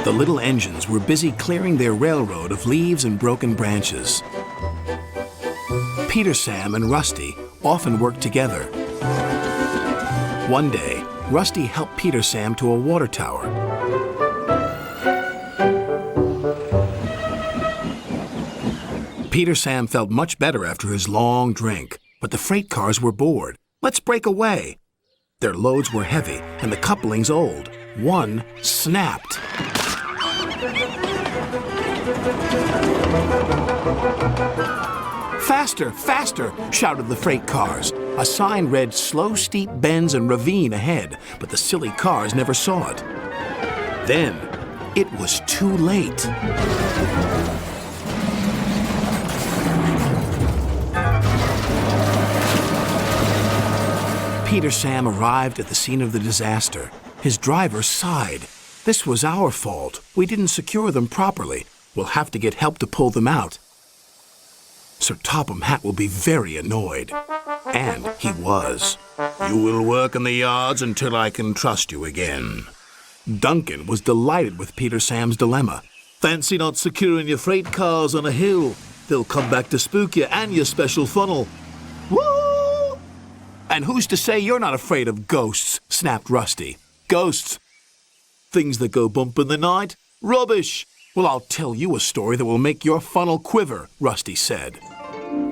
The little engines were busy clearing their railroad of leaves and broken branches. Peter, Sam, and Rusty often worked together. One day, Rusty helped Peter Sam to a water tower. Peter Sam felt much better after his long drink, but the freight cars were bored. Let's break away. Their loads were heavy and the couplings old. One snapped. Faster, faster, shouted the freight cars. A sign read slow steep bends and ravine ahead, but the silly cars never saw it. Then, it was too late. Peter Sam arrived at the scene of the disaster. His driver sighed. This was our fault. We didn't secure them properly. We'll have to get help to pull them out. Sir Topham Hatt will be very annoyed. And he was. You will work in the yards until I can trust you again. Duncan was delighted with Peter Sam's dilemma. Fancy not securing your freight cars on a hill. They'll come back to spook you and your special funnel. Woo! And who's to say you're not afraid of ghosts? Snapped Rusty. Ghosts? Things that go bump in the night? Rubbish! Well, I'll tell you a story that will make your funnel quiver, Rusty said.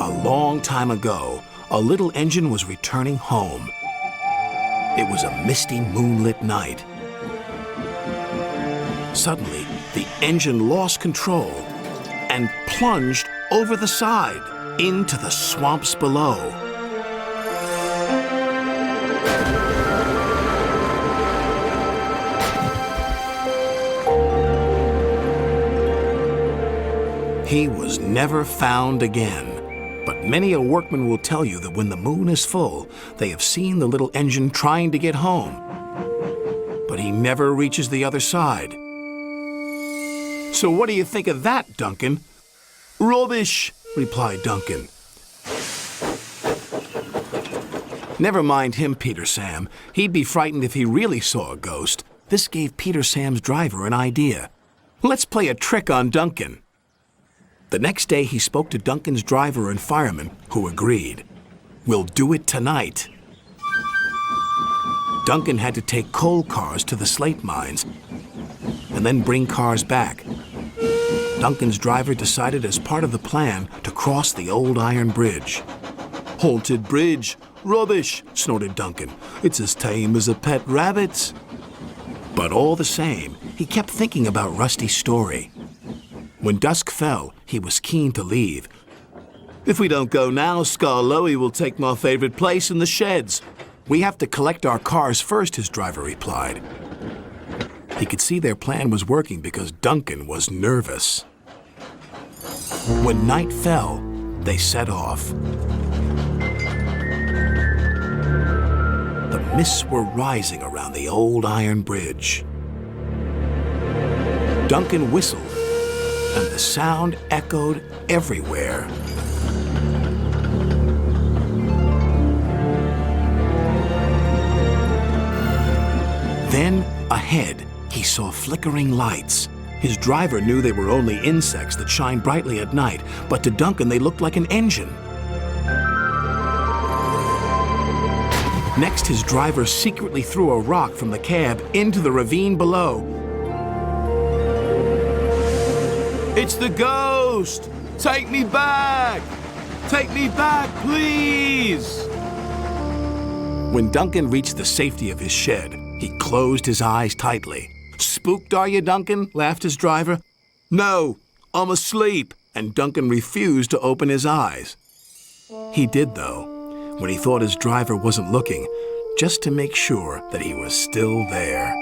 A long time ago, a little engine was returning home. It was a misty, moonlit night. Suddenly, the engine lost control and plunged over the side into the swamps below. He was never found again. But many a workman will tell you that when the moon is full, they have seen the little engine trying to get home. But he never reaches the other side. So what do you think of that, Duncan? Rubbish, replied Duncan. Never mind him, Peter Sam. He'd be frightened if he really saw a ghost. This gave Peter Sam's driver an idea. Let's play a trick on Duncan. The next day, he spoke to Duncan's driver and fireman, who agreed. We'll do it tonight. Duncan had to take coal cars to the slate mines and then bring cars back. Duncan's driver decided as part of the plan to cross the old iron bridge. Haunted bridge. Rubbish, snorted Duncan. It's as tame as a pet rabbit. But all the same, he kept thinking about Rusty's story. When dusk fell, he was keen to leave. If we don't go now, Skarloey will take my favorite place in the sheds. We have to collect our cars first, his driver replied. He could see their plan was working because Duncan was nervous. When night fell, they set off. The mists were rising around the old iron bridge. Duncan whistled, and the sound echoed everywhere. Then, ahead, he saw flickering lights. His driver knew they were only insects that shine brightly at night, but to Duncan they looked like an engine. Next, his driver secretly threw a rock from the cab into the ravine below. It's the ghost! Take me back! Take me back, please! When Duncan reached the safety of his shed, he closed his eyes tightly. Spooked, are you, Duncan? Laughed his driver. No, I'm asleep. And Duncan refused to open his eyes. He did, though, when he thought his driver wasn't looking, just to make sure that he was still there.